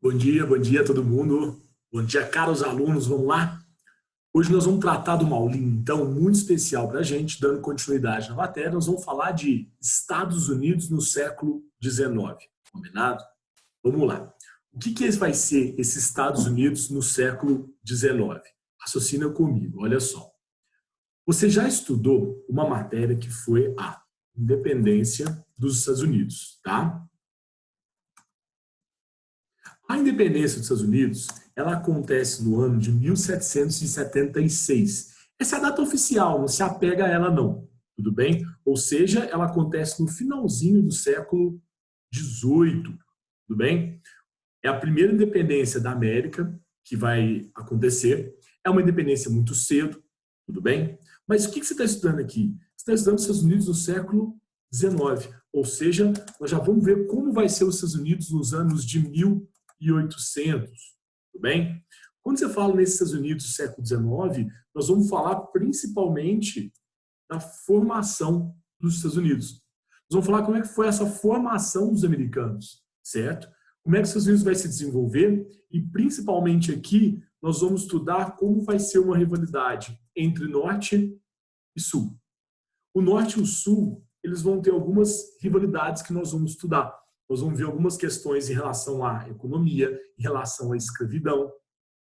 Bom dia a todo mundo. Bom dia, caros alunos. Vamos lá? Hoje nós vamos tratar de uma aulinha, então, muito especial para a gente, dando continuidade na matéria. Nós vamos falar de Estados Unidos no século XIX. Combinado? Vamos lá. O que vai ser esses Estados Unidos no século XIX? Raciocina comigo, olha só. Você já estudou uma matéria que foi a independência dos Estados Unidos, tá? A independência dos Estados Unidos, ela acontece no ano de 1776. Essa é a data oficial, não se apega a ela não, tudo bem? Ou seja, ela acontece no finalzinho do século XVIII, tudo bem? É a primeira independência da América que vai acontecer. É uma independência muito cedo, tudo bem? Mas o que você está estudando aqui? Você está estudando os Estados Unidos no século XIX, ou seja, nós já vamos ver como vai ser os Estados Unidos nos anos de 1800, tudo bem? Quando você fala nesses Estados Unidos do século XIX, nós vamos falar principalmente da formação dos Estados Unidos. Nós vamos falar como é que foi essa formação dos americanos, certo? Como é que os Estados Unidos vai se desenvolver e, principalmente aqui, nós vamos estudar como vai ser uma rivalidade entre Norte e Sul. O Norte e o Sul, eles vão ter algumas rivalidades que nós vamos estudar. Nós vamos ver algumas questões em relação à economia, em relação à escravidão,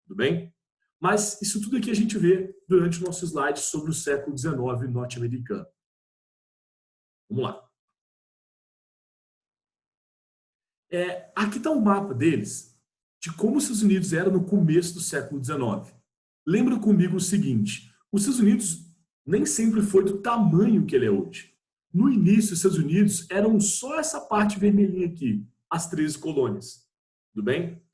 tudo bem? Mas isso tudo aqui a gente vê durante o nosso slide sobre o século XIX norte-americano. Vamos lá. Aqui está um mapa deles, de como os Estados Unidos eram no começo do século XIX. Lembra comigo o seguinte, os Estados Unidos nem sempre foi do tamanho que ele é hoje. No início, os Estados Unidos eram só essa parte vermelhinha aqui, as 13 colônias. Tudo bem?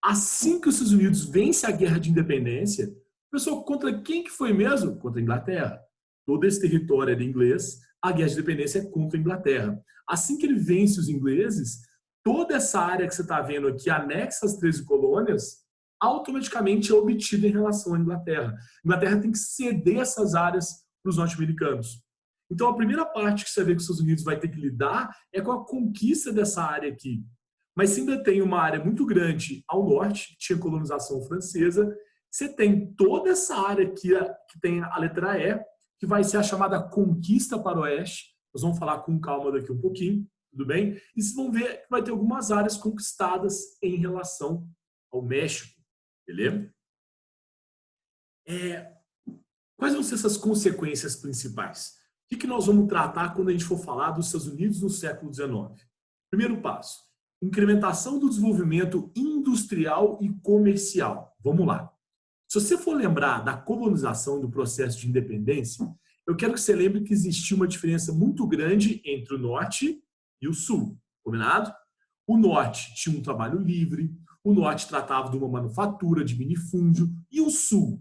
Assim que os Estados Unidos vence a Guerra de Independência, pessoal, contra quem que foi mesmo? Contra a Inglaterra. Todo esse território era inglês, a Guerra de Independência é contra a Inglaterra. Assim que ele vence os ingleses, toda essa área que você está vendo aqui, anexa às 13 colônias, automaticamente é obtida em relação à Inglaterra. A Inglaterra tem que ceder essas áreas para os norte-americanos. Então, a primeira parte que você vê que os Estados Unidos vai ter que lidar é com a conquista dessa área aqui. Mas você ainda tem uma área muito grande ao norte, que tinha colonização francesa. Você tem toda essa área aqui, que tem a letra E, que vai ser a chamada conquista para o oeste. Nós vamos falar com calma daqui um pouquinho, tudo bem? E vocês vão ver que vai ter algumas áreas conquistadas em relação ao México, beleza? Quais vão ser essas consequências principais? O que nós vamos tratar quando a gente for falar dos Estados Unidos no século XIX? Primeiro passo, incrementação do desenvolvimento industrial e comercial. Vamos lá. Se você for lembrar da colonização do processo de independência, eu quero que você lembre que existia uma diferença muito grande entre o norte e o sul, combinado? O norte tinha um trabalho livre, o norte tratava de uma manufatura, de minifúndio, e o sul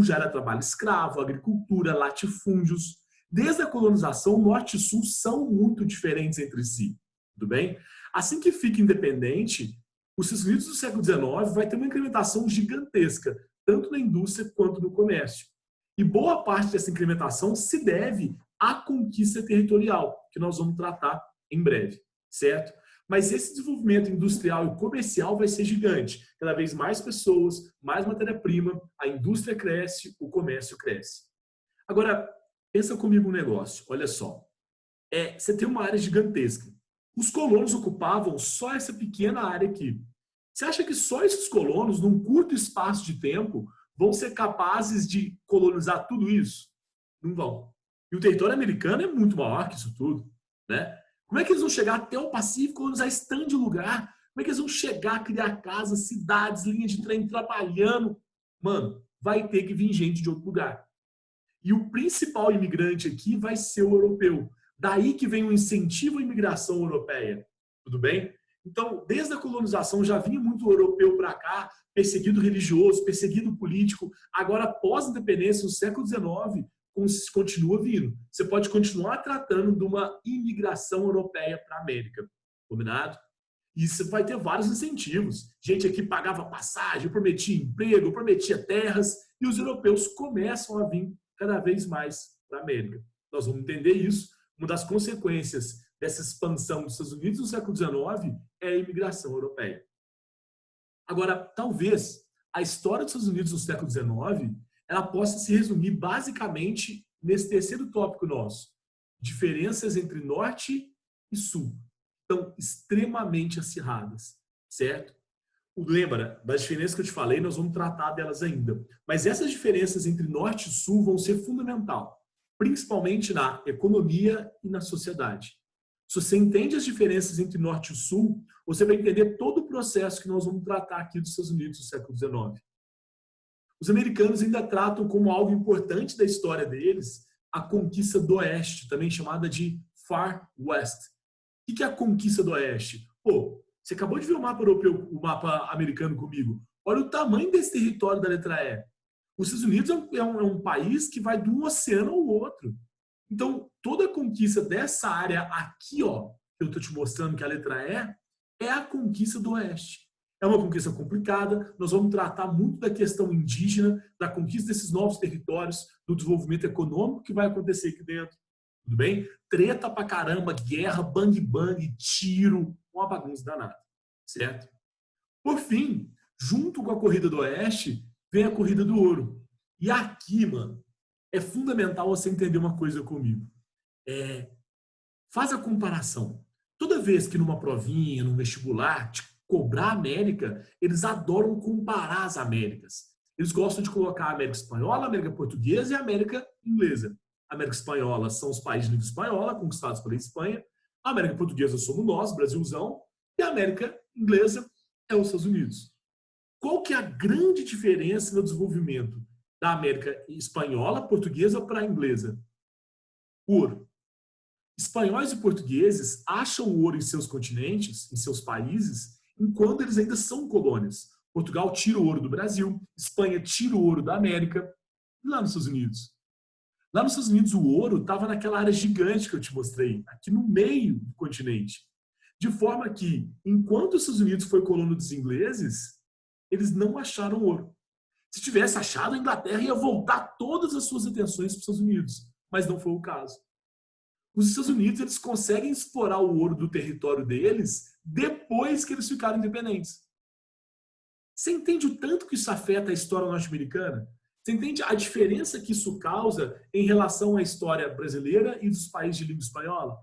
já era trabalho escravo, agricultura, latifúndios. Desde a colonização, o norte e o sul são muito diferentes entre si, tudo bem? Assim que fica independente, os Estados Unidos do século XIX vai ter uma incrementação gigantesca, tanto na indústria quanto no comércio. E boa parte dessa incrementação se deve à conquista territorial, que nós vamos tratar em breve, certo? Mas esse desenvolvimento industrial e comercial vai ser gigante. Cada vez mais pessoas, mais matéria-prima, a indústria cresce, o comércio cresce. Agora, pensa comigo um negócio, olha só. Você tem uma área gigantesca. Os colonos ocupavam só essa pequena área aqui. Você acha que só esses colonos, num curto espaço de tempo, vão ser capazes de colonizar tudo isso? Não vão. E o território americano é muito maior que isso tudo, né? Como é que eles vão chegar até o Pacífico, colonizar esse tanto de lugar? Como é que eles vão chegar, criar casas, cidades, linhas de trem trabalhando? Mano, vai ter que vir gente de outro lugar. E o principal imigrante aqui vai ser o europeu. Daí que vem o incentivo à imigração europeia. Tudo bem? Então, desde a colonização já vinha muito europeu para cá, perseguido religioso, perseguido político. Agora, pós-independência, no século XIX, continua vindo. Você pode continuar tratando de uma imigração europeia para a América. Combinado? E você vai ter vários incentivos. Gente aqui pagava passagem, prometia emprego, prometia terras, e os europeus começam a vir cada vez mais para a América. Nós vamos entender isso. Uma das consequências dessa expansão dos Estados Unidos no século XIX é a imigração europeia. Agora, talvez a história dos Estados Unidos no século XIX ela possa se resumir basicamente nesse terceiro tópico nosso: diferenças entre norte e sul. Estão extremamente acirradas, certo? Lembra das diferenças que eu te falei, nós vamos tratar delas ainda. Mas essas diferenças entre norte e sul vão ser fundamental, principalmente na economia e na sociedade. Se você entende as diferenças entre norte e sul, você vai entender todo o processo que nós vamos tratar aqui dos Estados Unidos no século XIX. Os americanos ainda tratam como algo importante da história deles a conquista do Oeste, também chamada de Far West. O que é a conquista do Oeste? Pô, você acabou de ver o mapa europeu, o mapa americano comigo. Olha o tamanho desse território da letra E. Os Estados Unidos é um país que vai de um oceano ao outro. Então, toda a conquista dessa área aqui, ó, que eu estou te mostrando que é a letra E, é a conquista do Oeste. É uma conquista complicada, nós vamos tratar muito da questão indígena, da conquista desses novos territórios, do desenvolvimento econômico que vai acontecer aqui dentro. Tudo bem? Treta pra caramba, guerra, bang bang, tiro, uma bagunça danada, certo? Por fim, junto com a corrida do Oeste, vem a corrida do ouro. E aqui, mano, é fundamental você entender uma coisa comigo. Faz a comparação. Toda vez que numa provinha, num vestibular, te cobrar a América, eles adoram comparar as Américas. Eles gostam de colocar a América Espanhola, a América Portuguesa e a América Inglesa. A América Espanhola são os países de língua espanhola, conquistados pela Espanha. A América Portuguesa somos nós, Brasilzão. E a América Inglesa é os Estados Unidos. Qual que é a grande diferença no desenvolvimento da América Espanhola, Portuguesa para a Inglesa? Ouro. Espanhóis e portugueses acham o ouro em seus continentes, em seus países, enquanto eles ainda são colônias. Portugal tira o ouro do Brasil, Espanha tira o ouro da América, e lá nos Estados Unidos. Lá nos Estados Unidos o ouro estava naquela área gigante que eu te mostrei, aqui no meio do continente. De forma que, enquanto os Estados Unidos foi colônia dos ingleses, eles não acharam ouro. Se tivesse achado, a Inglaterra ia voltar todas as suas atenções para os Estados Unidos, mas não foi o caso. Os Estados Unidos eles conseguem explorar o ouro do território deles depois que eles ficaram independentes. Você entende o tanto que isso afeta a história norte-americana? Você entende a diferença que isso causa em relação à história brasileira e dos países de língua espanhola?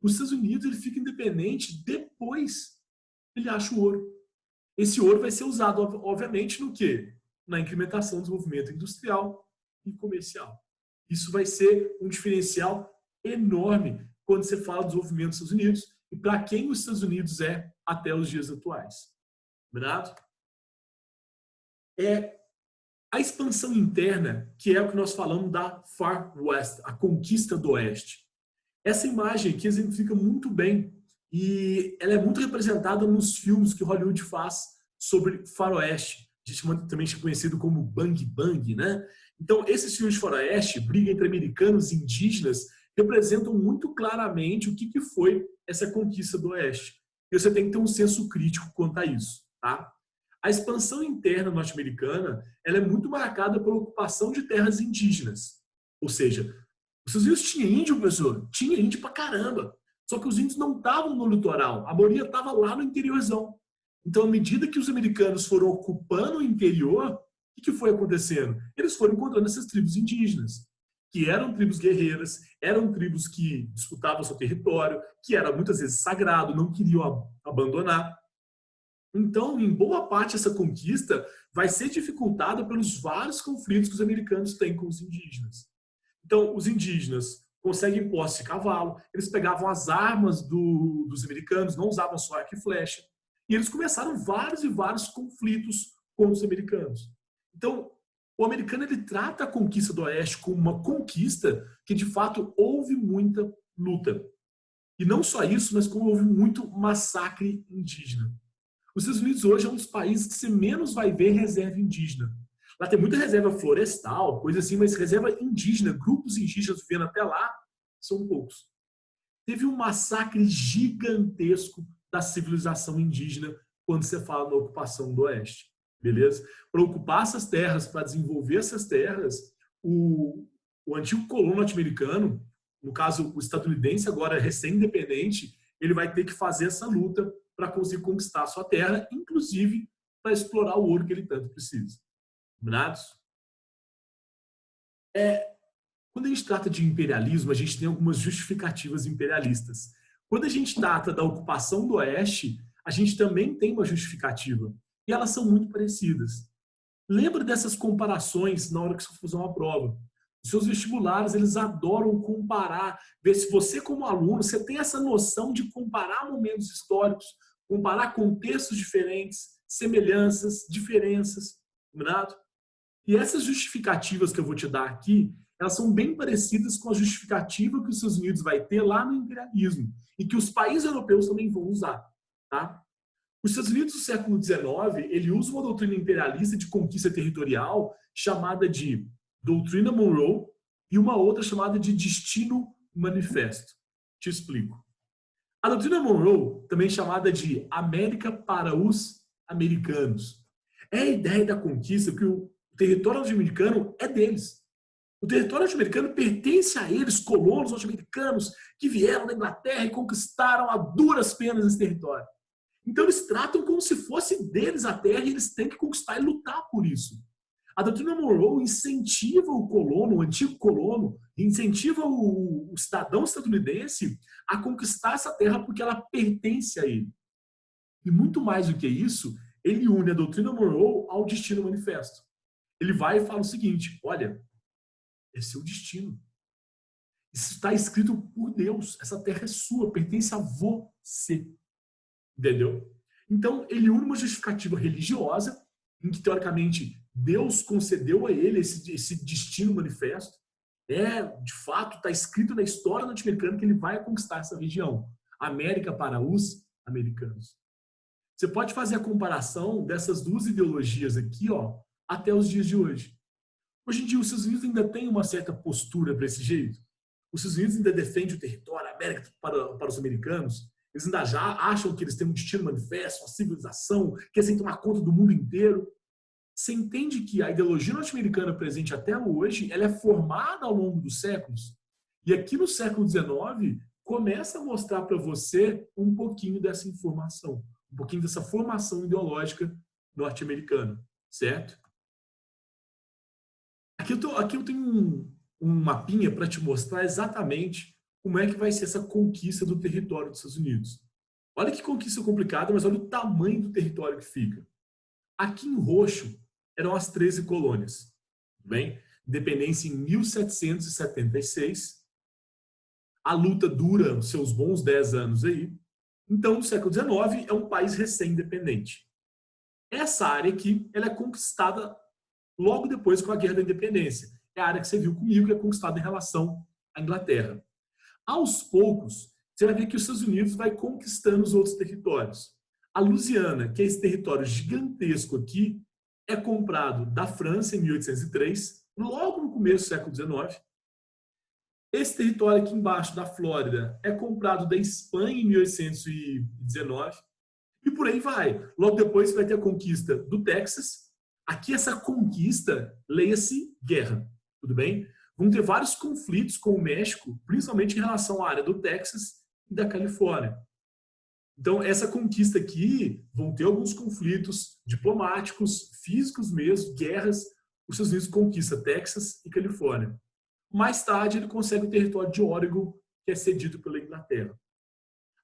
Os Estados Unidos ele fica independente depois que ele acha o ouro. Esse ouro vai ser usado, obviamente, no quê? Na incrementação do desenvolvimento industrial e comercial. Isso vai ser um diferencial enorme quando você fala do desenvolvimento dos Estados Unidos e para quem os Estados Unidos é até os dias atuais. Combinado? A expansão interna, que é o que nós falamos da Far West, a conquista do Oeste. Essa imagem aqui exemplifica muito bem e ela é muito representada nos filmes que Hollywood faz sobre faroeste. A gente também é conhecido como Bang Bang, né? Então, esses filmes de faroeste, briga entre americanos e indígenas, representam muito claramente o que foi essa conquista do Oeste. E você tem que ter um senso crítico quanto a isso, tá? A expansão interna norte-americana ela é muito marcada pela ocupação de terras indígenas. Ou seja, os Estados Unidos tinha índio, professor? Tinha índio pra caramba. Só que os índios não estavam no litoral. A maioria estava lá no interiorzão. Então, à medida que os americanos foram ocupando o interior, o que foi acontecendo? Eles foram encontrando essas tribos indígenas, que eram tribos guerreiras, eram tribos que disputavam seu território, que era muitas vezes sagrado, não queriam abandonar. Então, em boa parte, essa conquista vai ser dificultada pelos vários conflitos que os americanos têm com os indígenas. Então, os indígenas conseguem posse de cavalo, eles pegavam as armas dos americanos, não usavam só arco e flecha, e eles começaram vários e vários conflitos com os americanos. Então, o americano ele trata a conquista do Oeste como uma conquista que, de fato, houve muita luta. E não só isso, mas como houve muito massacre indígena. Os Estados Unidos hoje é um dos países que você menos vai ver reserva indígena. Lá tem muita reserva florestal, coisa assim, mas reserva indígena, grupos indígenas vivendo até lá, são poucos. Teve um massacre gigantesco da civilização indígena quando você fala da ocupação do Oeste. Beleza? Para ocupar essas terras, para desenvolver essas terras, o antigo colono norte-americano, no caso o estadunidense agora recém-independente, ele vai ter que fazer essa luta para conseguir conquistar a sua terra, inclusive para explorar o ouro que ele tanto precisa. Combinados? Quando a gente trata de imperialismo, a gente tem algumas justificativas imperialistas. Quando a gente trata da ocupação do Oeste, a gente também tem uma justificativa. E elas são muito parecidas. Lembra dessas comparações na hora que você for fazer uma prova. Os seus vestibulares, eles adoram comparar, ver se você como aluno, você tem essa noção de comparar momentos históricos, comparar contextos diferentes, semelhanças, diferenças, combinado? E essas justificativas que eu vou te dar aqui, elas são bem parecidas com a justificativa que os Estados Unidos vai ter lá no imperialismo e que os países europeus também vão usar, tá? Os Estados Unidos do século XIX, ele usa uma doutrina imperialista de conquista territorial chamada de Doutrina Monroe e uma outra chamada de Destino Manifesto. Te explico. A doutrina Monroe, também chamada de América para os Americanos, é a ideia da conquista que o território norte-americano é deles. O território norte-americano pertence a eles, colonos norte-americanos, que vieram da Inglaterra e conquistaram a duras penas esse território. Então eles tratam como se fosse deles a terra e eles têm que conquistar e lutar por isso. A doutrina Monroe incentiva o colono, o antigo colono, incentiva o cidadão estadunidense a conquistar essa terra porque ela pertence a ele. E muito mais do que isso, ele une a doutrina Monroe ao Destino Manifesto. Ele vai e fala o seguinte: olha, esse é o destino. Isso está escrito por Deus. Essa terra é sua, pertence a você. Entendeu? Então, ele une uma justificativa religiosa, em que, teoricamente, Deus concedeu a ele esse destino manifesto. De fato, está escrito na história norte-americana que ele vai conquistar essa região. América para os americanos. Você pode fazer a comparação dessas duas ideologias aqui, ó, até os dias de hoje. Hoje em dia, os Estados Unidos ainda tem uma certa postura para esse jeito. Os Estados Unidos ainda defendem o território, a América para os americanos. Eles ainda já acham que eles têm um destino manifesto, uma civilização, que eles têm que tomar conta do mundo inteiro. Você entende que a ideologia norte-americana presente até hoje, ela é formada ao longo dos séculos. E aqui no século XIX, começa a mostrar para você um pouquinho dessa informação, um pouquinho dessa formação ideológica norte-americana, certo? Aqui eu tenho um mapinha para te mostrar exatamente como é que vai ser essa conquista do território dos Estados Unidos. Olha que conquista complicada, mas olha o tamanho do território que fica. Aqui em roxo eram as 13 colônias. Bem? Independência em 1776. A luta dura seus bons 10 anos aí. Então, no século XIX, é um país recém-independente. Essa área aqui ela é conquistada logo depois com a Guerra da Independência. É a área que você viu comigo, que é conquistada em relação à Inglaterra. Aos poucos, você vai ver que os Estados Unidos vai conquistando os outros territórios. A Louisiana, que é esse território gigantesco aqui, é comprado da França em 1803, logo no começo do século XIX. Esse território aqui embaixo da Flórida é comprado da Espanha em 1819. E por aí vai. Logo depois vai ter a conquista do Texas. Aqui essa conquista, leia-se guerra. Tudo bem? Vão ter vários conflitos com o México, principalmente em relação à área do Texas e da Califórnia. Então, essa conquista aqui, vão ter alguns conflitos diplomáticos, físicos mesmo, guerras. Os Estados Unidos conquista Texas e Califórnia. Mais tarde, ele consegue o território de Oregon, que é cedido pela Inglaterra.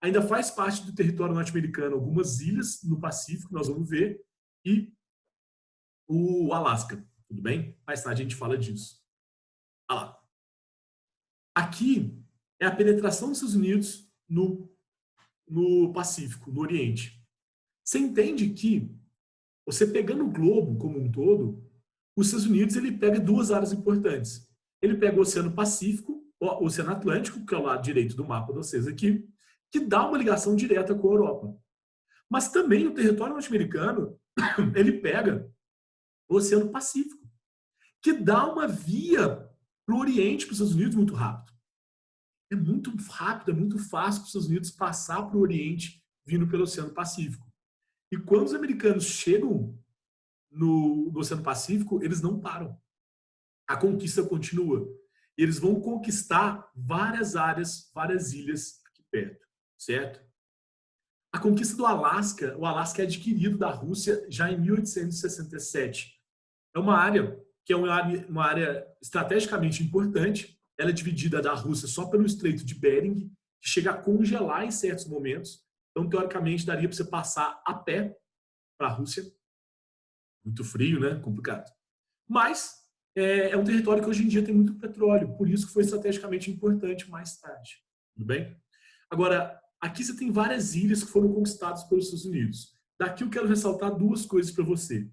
Ainda faz parte do território norte-americano algumas ilhas no Pacífico, nós vamos ver, e o Alasca. Tudo bem? Mais tarde a gente fala disso. Olha lá. Aqui é a penetração dos Estados Unidos no Pacífico, no Oriente. Você entende que, você pegando o globo como um todo, os Estados Unidos ele pega duas áreas importantes. Ele pega o Oceano Pacífico, o Oceano Atlântico, que é o lado direito do mapa de vocês aqui, que dá uma ligação direta com a Europa. Mas também o território norte-americano, ele pega o Oceano Pacífico, que dá uma via para o Oriente, para os Estados Unidos, muito rápido. É muito rápido, é muito fácil para os Estados Unidos passar para o Oriente vindo pelo Oceano Pacífico. E quando os americanos chegam no Oceano Pacífico, eles não param. A conquista continua. E eles vão conquistar várias áreas, várias ilhas aqui perto, certo? A conquista do Alasca, o Alasca é adquirido da Rússia já em 1867. É uma área que é uma área estrategicamente importante. Ela é dividida da Rússia só pelo Estreito de Bering, que chega a congelar em certos momentos. Então, teoricamente, daria para você passar a pé para a Rússia. Muito frio, né? Complicado. Mas é um território que hoje em dia tem muito petróleo, por isso que foi estrategicamente importante mais tarde. Tudo bem? Agora, aqui você tem várias ilhas que foram conquistadas pelos Estados Unidos. Daqui eu quero ressaltar duas coisas para você.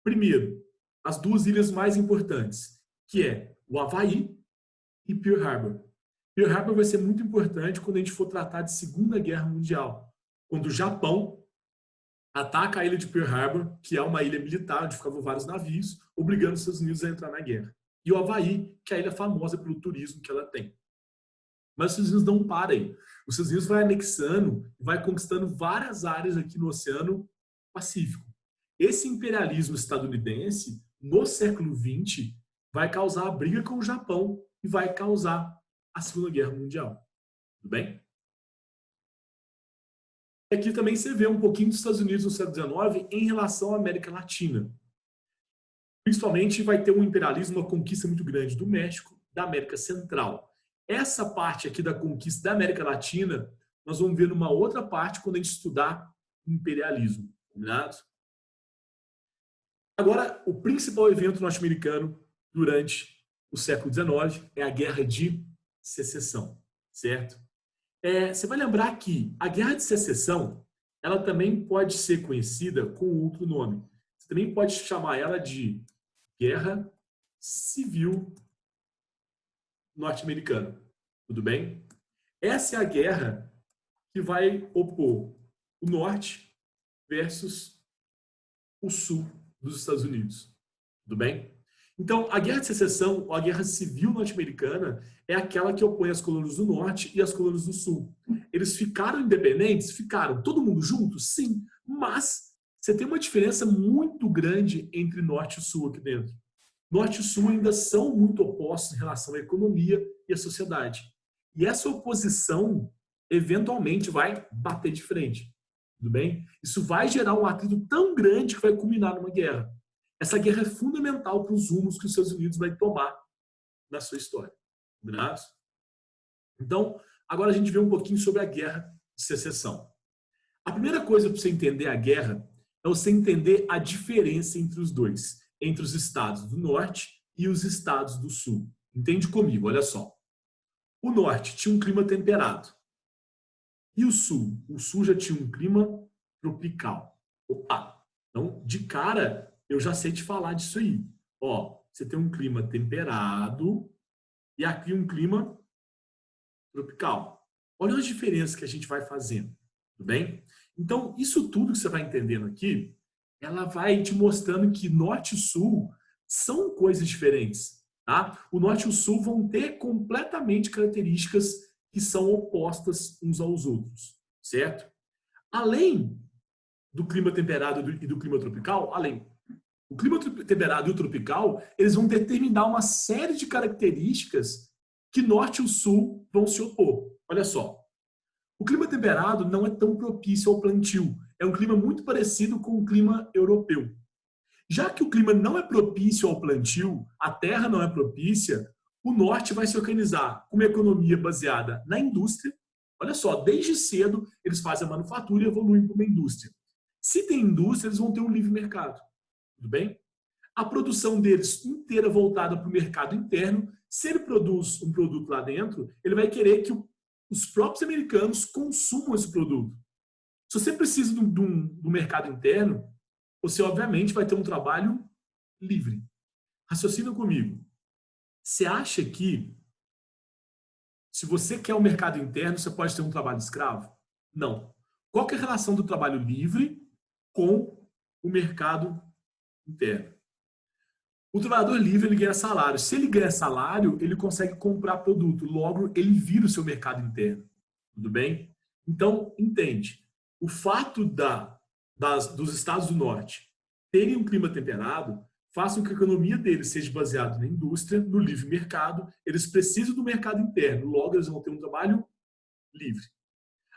Primeiro, as duas ilhas mais importantes, que é o Havaí e Pearl Harbor. Pearl Harbor vai ser muito importante quando a gente for tratar de Segunda Guerra Mundial, quando o Japão ataca a ilha de Pearl Harbor, que é uma ilha militar onde ficavam vários navios, obrigando os Estados Unidos a entrar na guerra. E o Havaí, que é a ilha famosa pelo turismo que ela tem. Mas os Estados Unidos não param aí. Os Estados Unidos vai anexando, vai conquistando várias áreas aqui no Oceano Pacífico. Esse imperialismo estadunidense, no século XX, vai causar a briga com o Japão e vai causar a Segunda Guerra Mundial. Tudo bem? Aqui também você vê um pouquinho dos Estados Unidos no século XIX em relação à América Latina. Principalmente vai ter um imperialismo, uma conquista muito grande do México, da América Central. Essa parte aqui da conquista da América Latina, nós vamos ver numa outra parte quando a gente estudar imperialismo. Combinado? Agora, o principal evento norte-americano durante o século XIX é a Guerra de Secessão, certo? Você vai lembrar que a Guerra de Secessão, ela também pode ser conhecida com outro nome. Você também pode chamar ela de Guerra Civil Norte-Americana. Tudo bem? Essa é a guerra que vai opor o Norte versus o Sul dos Estados Unidos. Tudo bem? Então, a Guerra de Secessão, ou a Guerra Civil Norte-Americana, é aquela que opõe as colônias do Norte e as colônias do Sul. Eles ficaram independentes? Ficaram. Todo mundo junto? Sim. Mas você tem uma diferença muito grande entre Norte e Sul aqui dentro. Norte e Sul ainda são muito opostos em relação à economia e à sociedade. E essa oposição, eventualmente, vai bater de frente. Tudo bem? Isso vai gerar um atrito tão grande que vai culminar numa guerra. Essa guerra é fundamental para os rumos que os Estados Unidos vai tomar na sua história. Combinado? Então, agora a gente vê um pouquinho sobre a Guerra de Secessão. A primeira coisa para você entender a guerra é você entender a diferença entre os dois, entre os estados do Norte e os estados do Sul. Entende comigo, olha só. O Norte tinha um clima temperado. E o Sul? O Sul já tinha um clima tropical. Opa! Então, de cara, eu já sei te falar disso aí. Ó, você tem um clima temperado e aqui um clima tropical. Olha as diferenças que a gente vai fazendo, tudo bem? Então, isso tudo que você vai entendendo aqui, ela vai te mostrando que Norte e Sul são coisas diferentes, tá? O Norte e o Sul vão ter completamente características que são opostas uns aos outros, certo? Além do clima temperado e do clima tropical, o clima temperado e o tropical, eles vão determinar uma série de características que Norte e o Sul vão se opor. Olha só. O clima temperado não é tão propício ao plantio. É um clima muito parecido com o clima europeu. Já que o clima não é propício ao plantio, a terra não é propícia, o norte vai se organizar com uma economia baseada na indústria. Olha só, desde cedo eles fazem a manufatura e evoluem para uma indústria. Se tem indústria, eles vão ter um livre mercado. Tudo bem? A produção deles inteira voltada para o mercado interno. Se ele produz um produto lá dentro, ele vai querer que os próprios americanos consumam esse produto. Se você precisa do mercado interno, você obviamente vai ter um trabalho livre. Raciocina comigo. Você acha que se você quer um mercado interno, você pode ter um trabalho escravo? Não. Qual que é a relação do trabalho livre com o mercado interno? O trabalhador livre, ele ganha salário. Se ele ganha salário, ele consegue comprar produto. Logo, ele vira o seu mercado interno. Tudo bem? Então, entende. O fato dos estados do norte terem um clima temperado faz com que a economia deles seja baseada na indústria, no livre mercado. Eles precisam do mercado interno. Logo, eles vão ter um trabalho livre.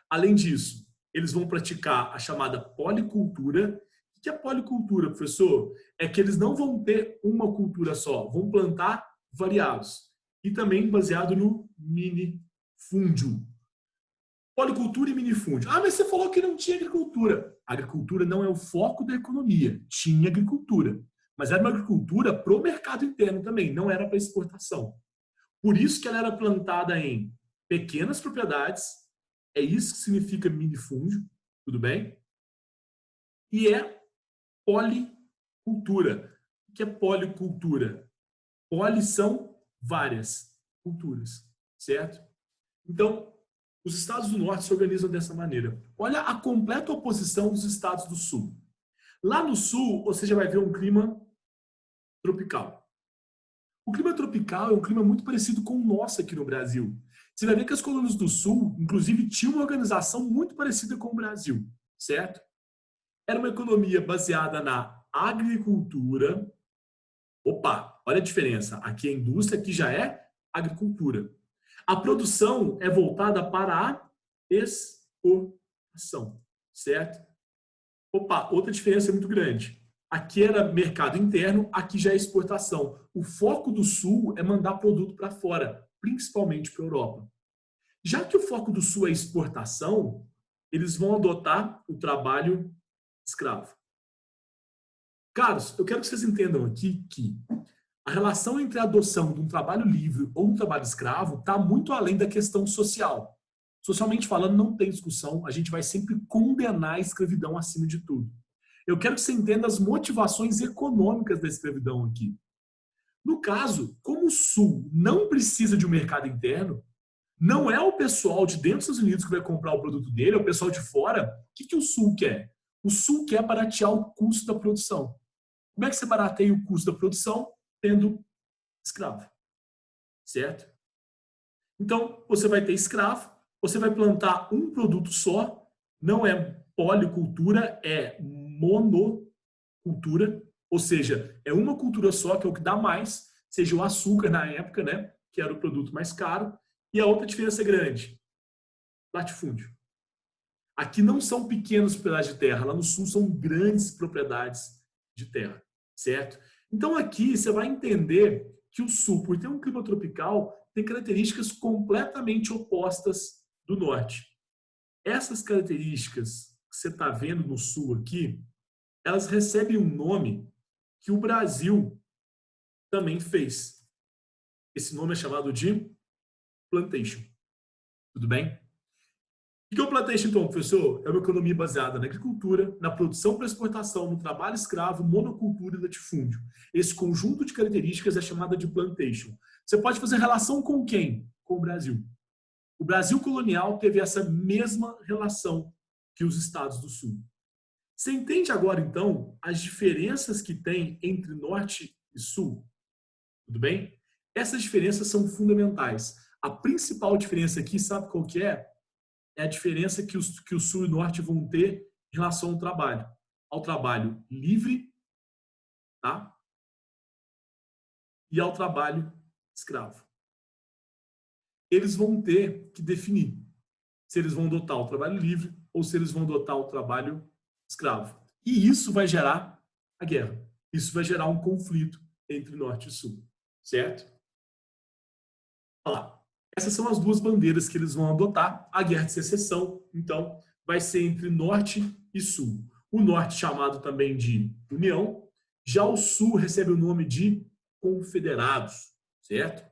Além disso, eles vão praticar a chamada policultura. O que é policultura, professor? É que eles não vão ter uma cultura só, vão plantar variados. E também baseado no minifúndio. Policultura e minifúndio. Ah, mas você falou que não tinha agricultura. A agricultura não é o foco da economia. Tinha agricultura. Mas era uma agricultura para o mercado interno também, não era para exportação. Por isso que ela era plantada em pequenas propriedades. É isso que significa minifúndio, tudo bem? E é policultura. O que é policultura? Poli são várias culturas, certo? Então, os estados do norte se organizam dessa maneira. Olha a completa oposição dos estados do sul. Lá no sul, você já vai ver um clima tropical. O clima tropical é um clima muito parecido com o nosso aqui no Brasil. Você vai ver que as colônias do sul, inclusive, tinham uma organização muito parecida com o Brasil, certo? Era uma economia baseada na agricultura. Opa, olha a diferença. Aqui é indústria, aqui já é agricultura. A produção é voltada para a exportação, certo? Opa, outra diferença muito grande. Aqui era mercado interno, aqui já é exportação. O foco do Sul é mandar produto para fora, principalmente para a Europa. Já que o foco do Sul é exportação, eles vão adotar o trabalho escravo. Caros, eu quero que vocês entendam aqui que a relação entre a adoção de um trabalho livre ou um trabalho escravo está muito além da questão social. Socialmente falando, não tem discussão, a gente vai sempre condenar a escravidão acima de tudo. Eu quero que você entenda as motivações econômicas da escravidão aqui. No caso, como o Sul não precisa de um mercado interno, não é o pessoal de dentro dos Estados Unidos que vai comprar o produto dele, é o pessoal de fora. O que o Sul quer? O Sul quer baratear o custo da produção. Como é que você barateia o custo da produção? Tendo escravo. Certo? Então, você vai ter escravo, você vai plantar um produto só, não é policultura, é monocultura, ou seja, é uma cultura só, que é o que dá mais, seja o açúcar na época, né, que era o produto mais caro, e a outra diferença grande, latifúndio. Aqui não são pequenas propriedades de terra, lá no sul são grandes propriedades de terra, certo? Então aqui você vai entender que o sul, por ter um clima tropical, tem características completamente opostas do norte. Essas características que você está vendo no sul aqui, elas recebem um nome que o Brasil também fez. Esse nome é chamado de plantation. Tudo bem? O que é o plantation, então, professor? É uma economia baseada na agricultura, na produção para exportação, no trabalho escravo, monocultura e latifúndio. Esse conjunto de características é chamada de plantation. Você pode fazer relação com quem? Com o Brasil. O Brasil colonial teve essa mesma relação que os estados do sul. Você entende agora, então, as diferenças que tem entre norte e sul? Tudo bem? Essas diferenças são fundamentais. A principal diferença aqui, sabe qual que é? É a diferença que o sul e o norte vão ter em relação ao trabalho livre, tá? E ao trabalho escravo. Eles vão ter que definir se eles vão adotar o trabalho livre ou se eles vão adotar o trabalho escravo. E isso vai gerar a guerra. Isso vai gerar um conflito entre norte e sul, certo? Olha lá. Essas são as duas bandeiras que eles vão adotar. A guerra de secessão, então, vai ser entre norte e sul. O norte chamado também de União, já o sul recebe o nome de Confederados, certo?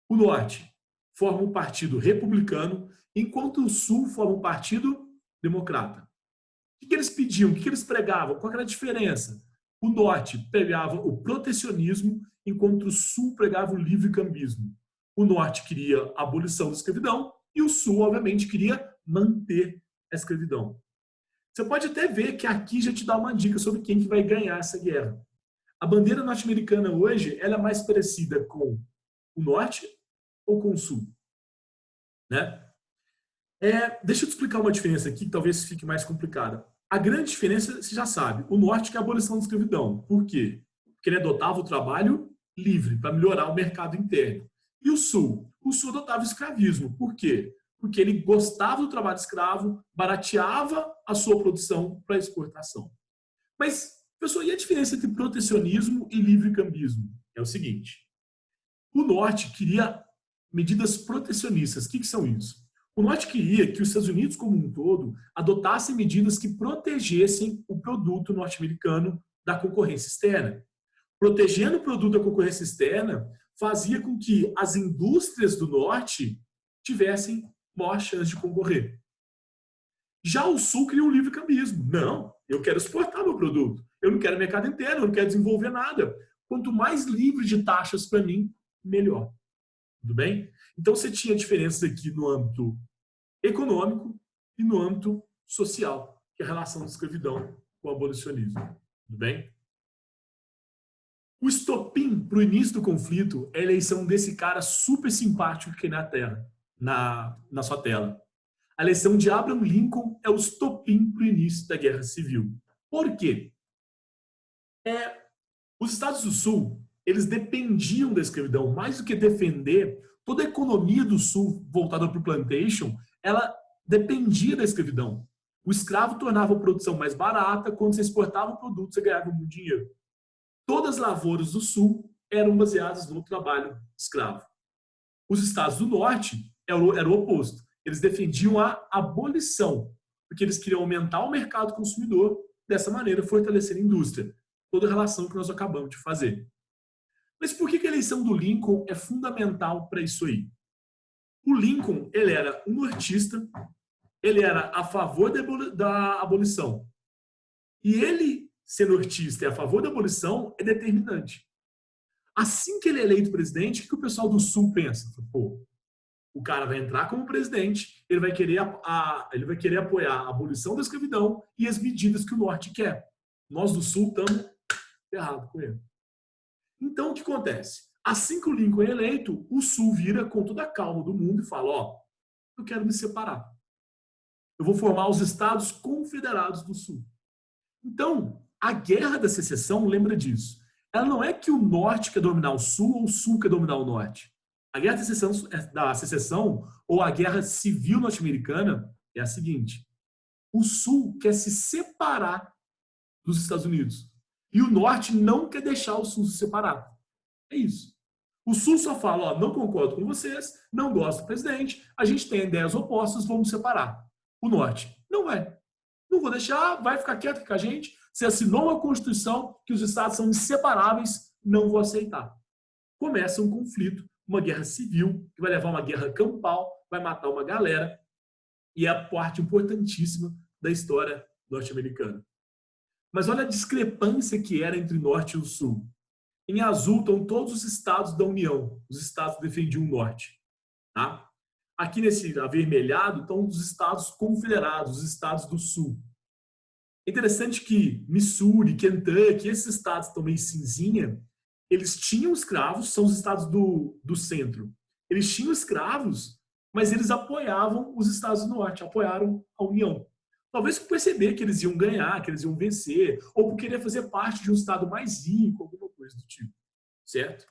O norte forma um partido republicano, enquanto o sul forma um partido democrata. O que eles pediam? O que eles pregavam? Qual era a diferença? O norte pregava o protecionismo, enquanto o sul pregava o livre-cambismo. O norte queria a abolição da escravidão e o sul, obviamente, queria manter a escravidão. Você pode até ver que aqui já te dá uma dica sobre quem que vai ganhar essa guerra. A bandeira norte-americana hoje, ela é mais parecida com o norte ou com o sul? Né? Deixa eu te explicar uma diferença aqui que talvez fique mais complicada. A grande diferença, você já sabe, o norte quer a abolição da escravidão. Por quê? Porque ele adotava o trabalho livre para melhorar o mercado interno. E o sul? O sul adotava o escravismo. Por quê? porque ele gostava do trabalho escravo, barateava a sua produção para exportação. Mas, pessoal, e a diferença entre protecionismo e livre-cambismo? É o seguinte, o Norte queria medidas protecionistas. O que são isso? O Norte queria que os Estados Unidos, como um todo, adotassem medidas que protegessem o produto norte-americano da concorrência externa. Protegendo o produto da concorrência externa fazia com que as indústrias do Norte tivessem maior chance de concorrer. Já o Sul cria um livre-cambismo. Não, eu quero exportar meu produto. Eu não quero mercado interno, eu não quero desenvolver nada. Quanto mais livre de taxas para mim, melhor. Tudo bem? Então, você tinha diferenças aqui no âmbito econômico e no âmbito social, que é a relação da escravidão com o abolicionismo. Tudo bem? O estopim para o início do conflito é a eleição desse cara super simpático aqui na sua tela. A eleição de Abraham Lincoln é o estopim para o início da Guerra Civil. Por quê? Os Estados do Sul, eles dependiam da escravidão, mais do que defender, toda a economia do Sul voltada para o plantation, ela dependia da escravidão. O escravo tornava a produção mais barata, quando você exportava o produto, você ganhava muito dinheiro. Todas as lavouras do Sul eram baseadas no trabalho escravo. Os Estados do Norte era o oposto. Eles defendiam a abolição, porque eles queriam aumentar o mercado consumidor, dessa maneira fortalecer a indústria. Toda a relação que nós acabamos de fazer. Mas por que a eleição do Lincoln é fundamental para isso aí? O Lincoln, ele era um nortista, ele era a favor da abolição. E ele, ser nortista e a favor da abolição, é determinante. Assim que ele é eleito presidente, o que o pessoal do Sul pensa? Pô, o cara vai entrar como presidente, ele vai querer apoiar a abolição da escravidão e as medidas que o Norte quer. Nós do Sul estamos errados com ele. Então, o que acontece? Assim que o Lincoln é eleito, o Sul vira com toda a calma do mundo e fala, ó, eu quero me separar. Eu vou formar os Estados Confederados do Sul. Então, a Guerra da Secessão lembra disso. Ela não é que o Norte quer dominar o Sul ou o Sul quer dominar o Norte. A Guerra da Secessão ou a Guerra Civil Norte-Americana é a seguinte. O Sul quer se separar dos Estados Unidos. E o Norte não quer deixar o Sul se separar. É isso. O Sul só fala, ó, não concordo com vocês, não gosto do presidente, a gente tem ideias opostas, vamos separar. O Norte não vai. Não vou deixar, vai ficar quieto com a gente. Você assinou uma Constituição que os Estados são inseparáveis, não vou aceitar. Começa um conflito, uma guerra civil, que vai levar a uma guerra campal, vai matar uma galera, e é a parte importantíssima da história norte-americana. Mas olha a discrepância que era entre o Norte e o Sul. Em azul estão todos os estados da União, os estados que defendiam o Norte. Tá? Aqui nesse avermelhado estão os estados confederados, os estados do Sul. É interessante que Missouri, Kentucky, esses estados também cinzinha, eles tinham escravos, são os estados do centro. Eles tinham escravos, mas eles apoiavam os estados do Norte, apoiaram a União. Talvez por perceber que eles iam ganhar, que eles iam vencer, ou por querer fazer parte de um estado mais rico, alguma coisa do tipo. Certo?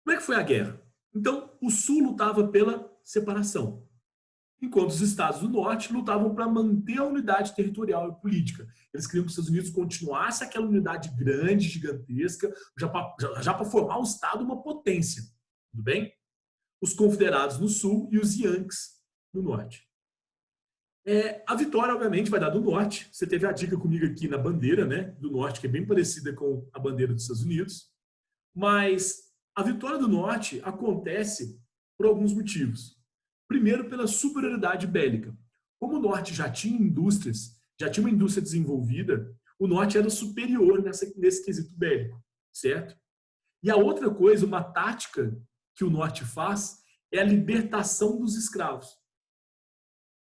Como é que foi a guerra? Então, o Sul lutava pela separação, enquanto os estados do Norte lutavam para manter a unidade territorial e política. Eles queriam que os Estados Unidos continuasse aquela unidade grande, gigantesca, já para formar um estado, uma potência. Tudo bem? Os confederados no Sul e os Yankees no Norte. A vitória, obviamente, vai dar do Norte. Você teve a dica comigo aqui na bandeira, né, do Norte, que é bem parecida com a bandeira dos Estados Unidos. Mas a vitória do Norte acontece por alguns motivos. Primeiro, pela superioridade bélica. Como o Norte já tinha indústrias, já tinha uma indústria desenvolvida, o Norte era superior nesse quesito bélico, certo? E a outra coisa, uma tática que o Norte faz, é a libertação dos escravos.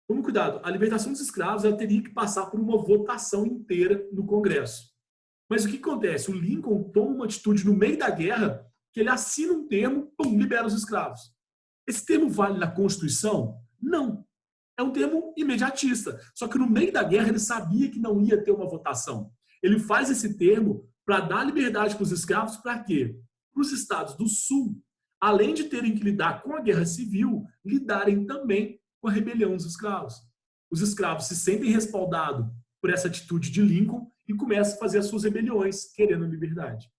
Tome cuidado, a libertação dos escravos ela teria que passar por uma votação inteira no Congresso. Mas o que acontece? O Lincoln toma uma atitude no meio da guerra que ele assina um termo, pum, libera os escravos. Esse termo vale na Constituição? Não. É um termo imediatista. Só que no meio da guerra ele sabia que não ia ter uma votação. Ele faz esse termo para dar liberdade para os escravos para quê? Para os estados do Sul além de terem que lidar com a guerra civil, lidarem também com a rebelião dos escravos. Os escravos se sentem respaldados por essa atitude de Lincoln e começam a fazer as suas rebeliões, querendo liberdade.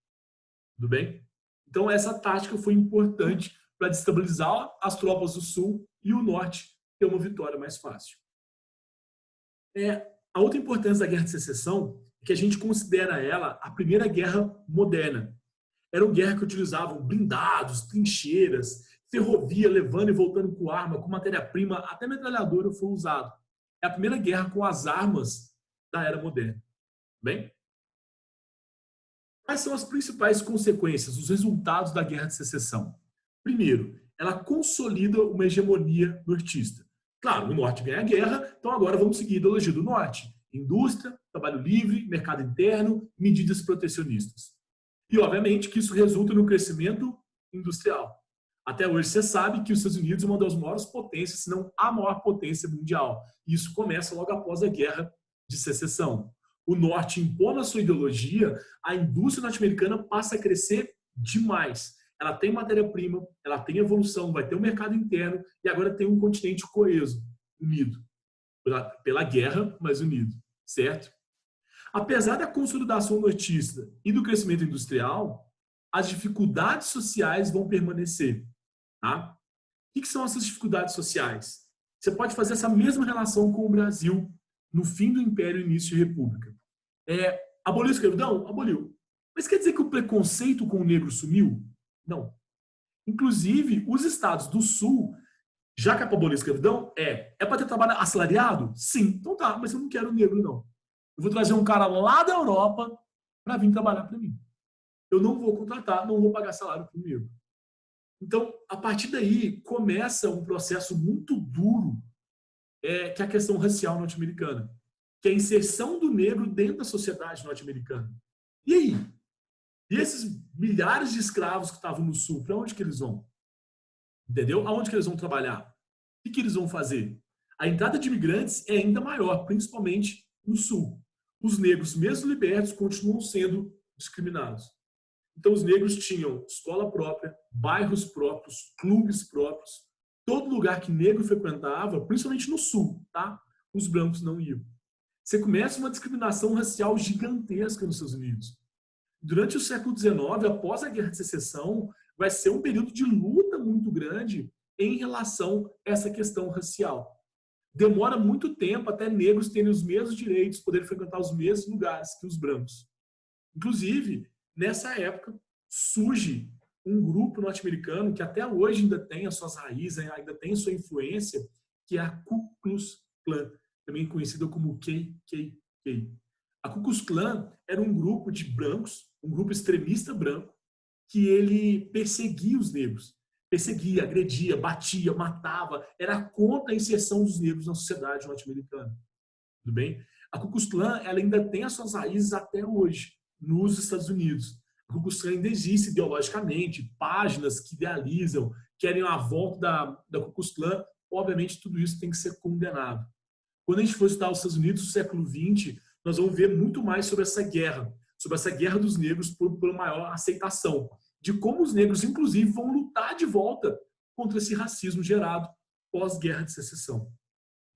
Tudo bem? Então, essa tática foi importante para destabilizar as tropas do Sul e o Norte ter uma vitória mais fácil. A outra importância da Guerra de Secessão é que a gente considera ela a primeira guerra moderna. Era uma guerra que utilizavam blindados, trincheiras, ferrovia levando e voltando com arma, com matéria-prima, até metralhadora foi usado. É a primeira guerra com as armas da era moderna. Bem? Quais são as principais consequências, os resultados da Guerra de Secessão? Primeiro, ela consolida uma hegemonia nortista. Claro, o Norte ganha a guerra, então agora vamos seguir a ideologia do Norte. Indústria, trabalho livre, mercado interno, medidas protecionistas. E, obviamente, que isso resulta no crescimento industrial. Até hoje você sabe que os Estados Unidos é uma das maiores potências, se não a maior potência mundial. E isso começa logo após a Guerra de Secessão. O Norte impondo a sua ideologia, a indústria norte-americana passa a crescer demais. Ela tem matéria-prima, ela tem evolução, vai ter um mercado interno e agora tem um continente coeso, unido. Pela guerra, mas unido. Certo? Apesar da consolidação nortista e do crescimento industrial, as dificuldades sociais vão permanecer. Tá? O que são essas dificuldades sociais? Você pode fazer essa mesma relação com o Brasil no fim do Império e início de República. Aboliu a escravidão? Aboliu. Mas quer dizer que o preconceito com o negro sumiu? Não. Inclusive, os estados do Sul, já que é para abolir a escravidão, é para ter trabalho assalariado? Sim. Então tá, mas eu não quero negro, não. Eu vou trazer um cara lá da Europa para vir trabalhar para mim. Eu não vou contratar, não vou pagar salário para o negro. Então, a partir daí, começa um processo muito duro, que é a questão racial norte-americana, que é a inserção do negro dentro da sociedade norte-americana. E aí? E esses milhares de escravos que estavam no Sul, para onde que eles vão? Entendeu? Aonde que eles vão trabalhar? O que eles vão fazer? A entrada de imigrantes é ainda maior, principalmente no Sul. Os negros, mesmo libertos, continuam sendo discriminados. Então, os negros tinham escola própria, bairros próprios, clubes próprios. Todo lugar que negro frequentava, principalmente no Sul, tá? Os brancos não iam. Você começa uma discriminação racial gigantesca nos Estados Unidos. Durante o século XIX, após a Guerra de Secessão, vai ser um período de luta muito grande em relação a essa questão racial. Demora muito tempo até negros terem os mesmos direitos, poderem frequentar os mesmos lugares que os brancos. Inclusive, nessa época, surge um grupo norte-americano que até hoje ainda tem as suas raízes, ainda tem sua influência, que é a Ku Klux Klan, também conhecida como KKK. A Ku Klux Klan era um grupo de brancos, um grupo extremista branco, que ele perseguia os negros. Perseguia, agredia, batia, matava. Era contra a inserção dos negros na sociedade norte-americana. Tudo bem? A Ku Klux Klan ela ainda tem as suas raízes até hoje, nos Estados Unidos. A Ku Klux Klan ainda existe ideologicamente, páginas que idealizam, querem a volta da Ku Klux Klan. Obviamente, tudo isso tem que ser condenado. Quando a gente for estudar os Estados Unidos do século XX, nós vamos ver muito mais sobre essa guerra dos negros por maior aceitação, de como os negros, inclusive, vão lutar de volta contra esse racismo gerado pós-Guerra de Secessão.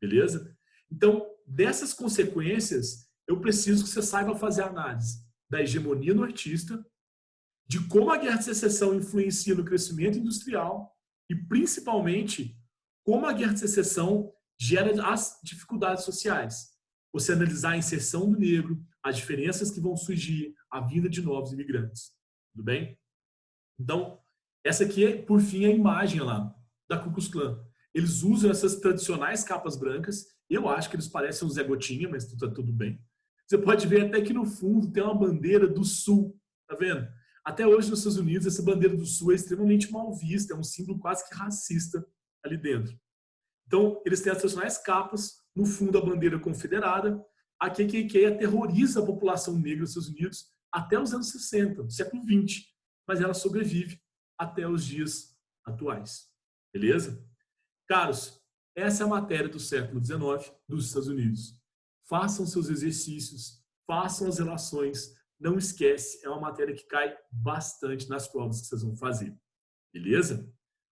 Beleza? Então, dessas consequências, eu preciso que você saiba fazer a análise da hegemonia nortista, de como a Guerra de Secessão influencia no crescimento industrial e, principalmente, como a Guerra de Secessão gera as dificuldades sociais. Você analisar a inserção do negro, as diferenças que vão surgir, a vinda de novos imigrantes. Tudo bem? Então, essa aqui é, por fim, a imagem lá da Ku Klux Klan. Eles usam essas tradicionais capas brancas. Eu acho que eles parecem um Zé Gotinha, mas tá tudo bem. Você pode ver até que no fundo tem uma bandeira do Sul. Tá vendo? Até hoje nos Estados Unidos, essa bandeira do Sul é extremamente mal vista. É um símbolo quase que racista ali dentro. Então, eles têm as tradicionais capas, no fundo a bandeira confederada. A KKK aterroriza a população negra dos Estados Unidos até os anos 60, do século XX. Mas ela sobrevive até os dias atuais. Beleza? Caros, essa é a matéria do século XIX dos Estados Unidos. Façam seus exercícios, façam as relações. Não esquece, é uma matéria que cai bastante nas provas que vocês vão fazer. Beleza?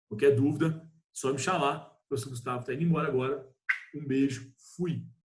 Qualquer dúvida, só me chamar. O professor Gustavo está indo embora agora. Um beijo, fui!